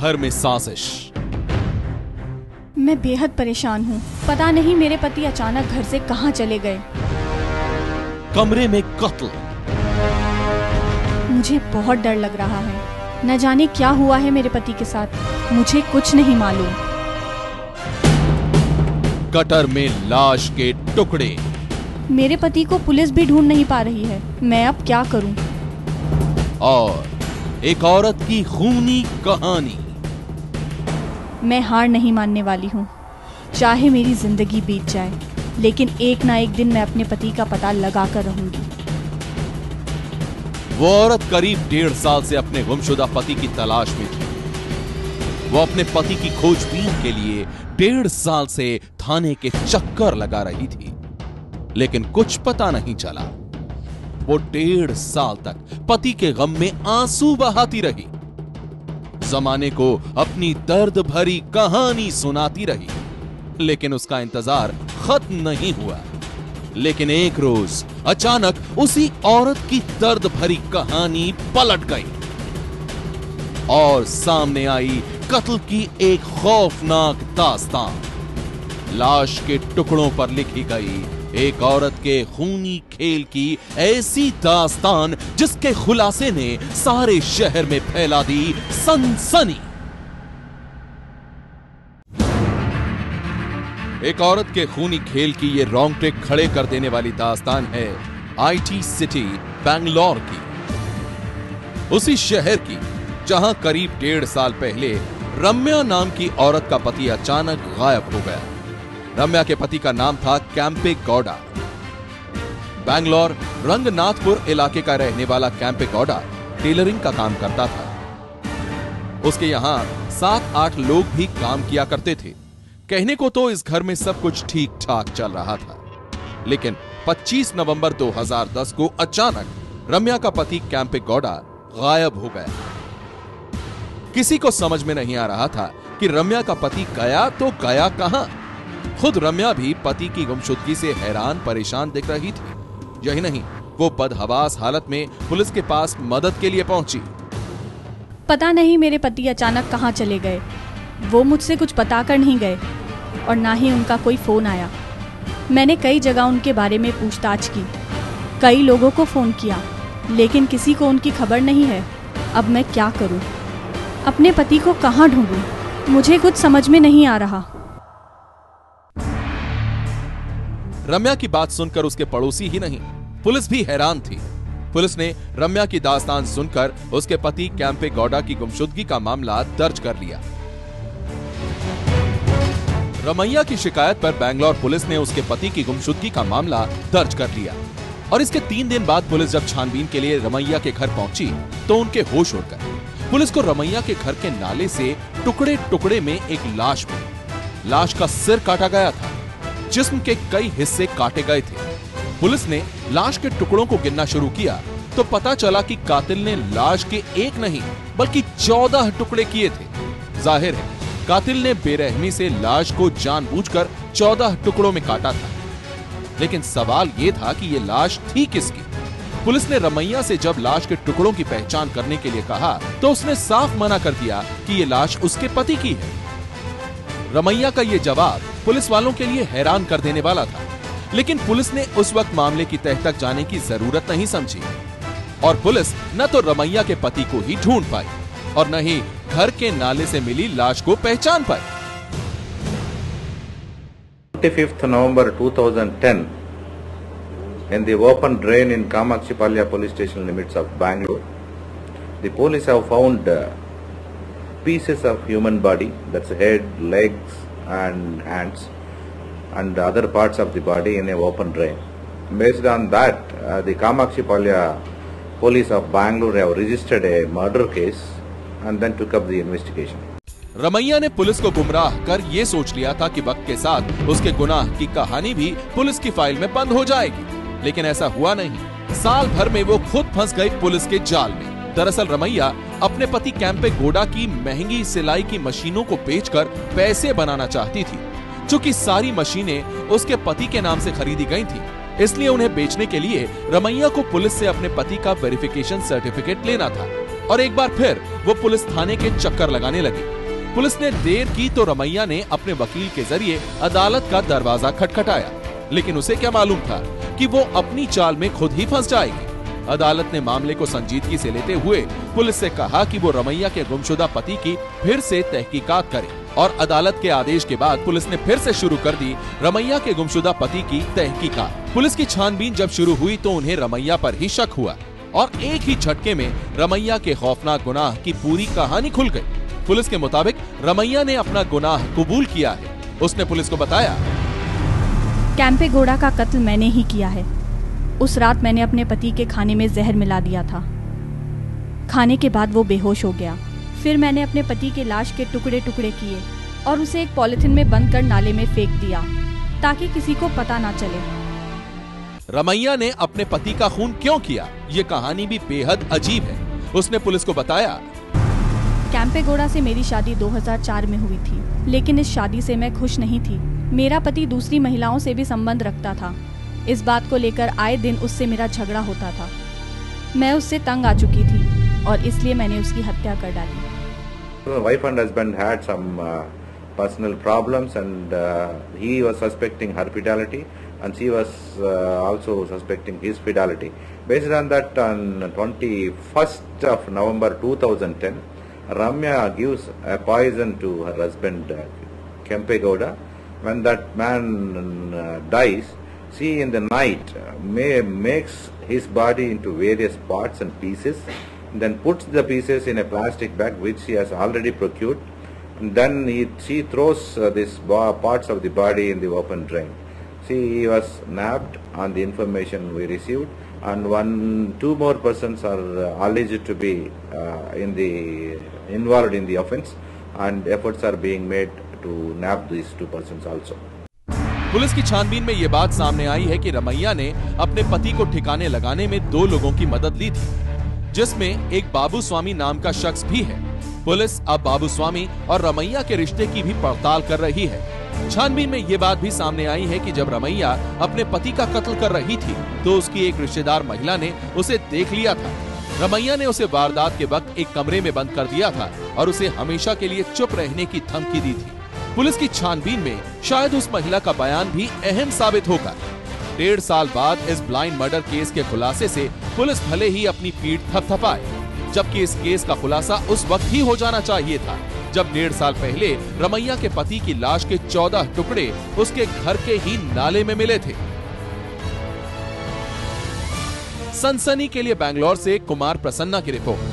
घर में साजिश। मैं बेहद परेशान हूँ। पता नहीं मेरे पति अचानक घर से कहाँ चले गए। कमरे में कत्ल। मुझे बहुत डर लग रहा है। न जाने क्या हुआ है मेरे पति के साथ, मुझे कुछ नहीं मालूम। गटर में लाश के टुकड़े। मेरे पति को पुलिस भी ढूंढ नहीं पा रही है। मैं अब क्या करूं? और एक औरत की खूनी कहानी। मैं हार नहीं मानने वाली हूँ, चाहे मेरी जिंदगी बीत जाए, लेकिन एक ना एक दिन मैं अपने पति का पता लगा कर रहूंगी। वो औरत करीब 1.5 साल से अपने गुमशुदा पति की तलाश में थी। वो अपने पति की खोजबीन के लिए 1.5 साल से थाने के चक्कर लगा रही थी, लेकिन कुछ पता नहीं चला। वो 1.5 साल तक पति के गम में आंसू बहाती रही, जमाने को अपनी दर्द भरी कहानी सुनाती रही, लेकिन उसका इंतजार खत्म नहीं हुआ। लेकिन एक रोज अचानक उसी औरत की दर्द भरी कहानी पलट गई और सामने आई कत्ल की एक खौफनाक दास्तान। लाश के टुकड़ों पर लिखी गई एक औरत के खूनी खेल की ऐसी दास्तान जिसके खुलासे ने सारे शहर में फैला दी सनसनी। एक औरत के खूनी खेल की ये रोंगटे खड़े कर देने वाली दास्तान है आईटी सिटी बैंगलोर की। उसी शहर की जहां करीब 1.5 साल पहले रम्या नाम की औरत का पति अचानक गायब हो गया। रम्या के पति का नाम था कैंपे गौडा। बैंगलोर रंगनाथपुर इलाके का रहने वाला कैंपे गौडा टेलरिंग का काम करता था। उसके यहां 7-8 लोग भी काम किया करते थे। कहने को तो इस घर में सब कुछ ठीक ठाक चल रहा था, लेकिन 25 नवंबर 2010 को अचानक रम्या का पति कैंपे गौडा गायब हो गया। किसी को समझ में नहीं आ रहा था कि रम्या का पति गया तो गया कहां। खुद रम्या भी पति की गुमशुदगी से हैरान परेशान दिख रही थी। यही नहीं, वो बदहवास हालत में पुलिस के पास मदद के लिए पहुंची। पता नहीं मेरे पति अचानक कहाँ चले गए। वो मुझसे कुछ बताकर नहीं गए और ना ही उनका कोई फोन आया। मैंने कई जगह उनके बारे में पूछताछ की, कई लोगों को फोन किया, लेकिन किसी को उनकी खबर नहीं है। अब मैं क्या करूं? अपने पति को कहाँ ढूंढूं? मुझे कुछ समझ में नहीं आ रहा। रम्या की बात सुनकर उसके पड़ोसी ही नहीं, पुलिस भी हैरान थी। पुलिस ने रम्या की दास्तान सुनकर उसके पति कैंपे गौडा की गुमशुदगी का मामला दर्ज कर लिया। रमैया की शिकायत पर बैंगलोर पुलिस ने उसके पति की गुमशुदगी का मामला दर्ज कर लिया और इसके 3 दिन बाद पुलिस जब छानबीन के लिए रमैया के घर पहुंची तो उनके होश उड़ गए। पुलिस को रमैया के घर के नाले से टुकड़े टुकड़े में एक लाश मिली। लाश का सिर काटा गया था, जिस्म के कई हिस्से काटे गए थे। पुलिस ने लाश के टुकड़ों को गिनना शुरू किया तो पता चला कि कातिल ने लाश के एक नहीं बल्कि 14 टुकड़े किए थे। जाहिर है कातिल ने बेरहमी से लाश को जानबूझकर 14 टुकड़ों में काटा था। लेकिन सवाल यह था कि यह लाश थी किसकी। पुलिस ने रमैया से जब लाश के टुकड़ों की पहचान करने के लिए कहा तो उसने साफ मना कर दिया कि यह लाश उसके पति की है। रमैया का यह जवाब पुलिस वालों के लिए हैरान कर देने वाला था, लेकिन पुलिस ने उस वक्त मामले की तह तक जाने की जरूरत नहीं समझी और पुलिस न तो रमैया के पति को ही ढूंढ पाई और न ही घर के नाले से मिली लाश को पहचान पाई। 25th November 2010, in the open drain in Kamakshipalya police station limits of Bangalore, the police have found pieces of human body, that's head, legs and hands and other parts of the body in a open drain. Based on that, the Kamakshipalya police of Bangalore have registered a murder case and then took up the investigation. Ramaiah ने police को गुमराह कर ये सोच लिया था कि वक्त के साथ उसके गुनाह की कहानी भी पुलिस की फाइल में बंद हो जाएगी, लेकिन ऐसा हुआ नहीं। साल भर में वो खुद फंस गई पुलिस के जाल में। दरअसल रमैया अपने पति कैंपे गौडा की महंगी सिलाई की मशीनों को बेचकर पैसे बनाना चाहती थी। चूंकि सारी मशीनें उसके पति के नाम से खरीदी गई थी, इसलिए उन्हें बेचने के लिए रमैया को पुलिस से अपने पति का वेरिफिकेशन सर्टिफिकेट लेना था। और एक बार फिर वो पुलिस थाने के चक्कर लगाने लगे। पुलिस ने देर की तो रमैया ने अपने वकील के जरिए अदालत का दरवाजा खटखटाया, लेकिन उसे क्या मालूम था कि वो अपनी चाल में खुद ही फंस जाएगी। अदालत ने मामले को संजीदगी से लेते हुए पुलिस से कहा कि वो रमैया के गुमशुदा पति की फिर से तहकीकात करे, और अदालत के आदेश के बाद पुलिस ने फिर से शुरू कर दी रमैया के गुमशुदा पति की तहकीकात। पुलिस की छानबीन जब शुरू हुई तो उन्हें रमैया पर ही शक हुआ और एक ही झटके में रमैया के खौफनाक गुनाह की पूरी कहानी खुल गई। पुलिस के मुताबिक रमैया ने अपना गुनाह कबूल किया है। उसने पुलिस को बताया, कैंपेगौड़ा का कत्ल मैंने ही किया है। उस रात मैंने अपने पति के खाने में जहर मिला दिया था। खाने के बाद वो बेहोश हो गया। फिर मैंने अपने पति के लाश के टुकड़े टुकड़े किए और उसे एक पॉलिथीन में बंद कर नाले में फेंक दिया ताकि किसी को पता ना चले। रमैया ने अपने पति का खून क्यों किया, ये कहानी भी बेहद अजीब है। उसने पुलिस को बताया, कैंपेगौड़ा से मेरी शादी 2004 में हुई थी, लेकिन इस शादी से मैं खुश नहीं थी। मेरा पति दूसरी महिलाओं से भी संबंध रखता था। इस बात को लेकर आए दिन उससे मेरा झगड़ा होता था। मैं उससे तंग आ चुकी थी और इसलिए मैंने उसकी हत्या कर डाली। Wife and husband had some personal problems, and he was suspecting her fidelity, and she was also suspecting his fidelity. Based on that, on 21st of November 2010, Ramya gives a poison to her husband Kempegowda. When that man dies, she in the night makes his body into various parts and pieces, then puts the pieces in a plastic bag which she has already procured, and then she throws these parts of the body in the open drain. She was nabbed on the information we received, and two more persons are alleged to be involved in the offence, and efforts are being made to nab these two persons also. Police की छानबीन में ये बात सामने आई है कि रमैया ने अपने पति को ठिकाने लगाने में दो लोगों की मदद ली थी, जिसमें एक बाबू स्वामी नाम का शख्स भी है। पुलिस अब बाबू स्वामी और रमैया के रिश्ते की भी पड़ताल कर रही है। छानबीन में ये बात भी सामने आई है कि जब रमैया अपने पति का कत्ल कर रही थी तो उसकी एक रिश्तेदार महिला ने उसे देख लिया था। रमैया ने उसे वारदात के वक्त एक कमरे में बंद कर दिया था और उसे हमेशा के लिए चुप रहने की धमकी दी थी। पुलिस की छानबीन में शायद उस महिला का बयान भी अहम साबित होगा। 1.5 साल बाद इस ब्लाइंड मर्डर केस के खुलासे से पुलिस भले ही अपनी पीठ थपथपाए, जबकि इस केस का खुलासा उस वक्त ही हो जाना चाहिए था जब 1.5 साल पहले रमैया के पति की लाश के 14 टुकड़े उसके घर के ही नाले में मिले थे। सनसनी के लिए बैंगलोर से कुमार प्रसन्ना की रिपोर्ट।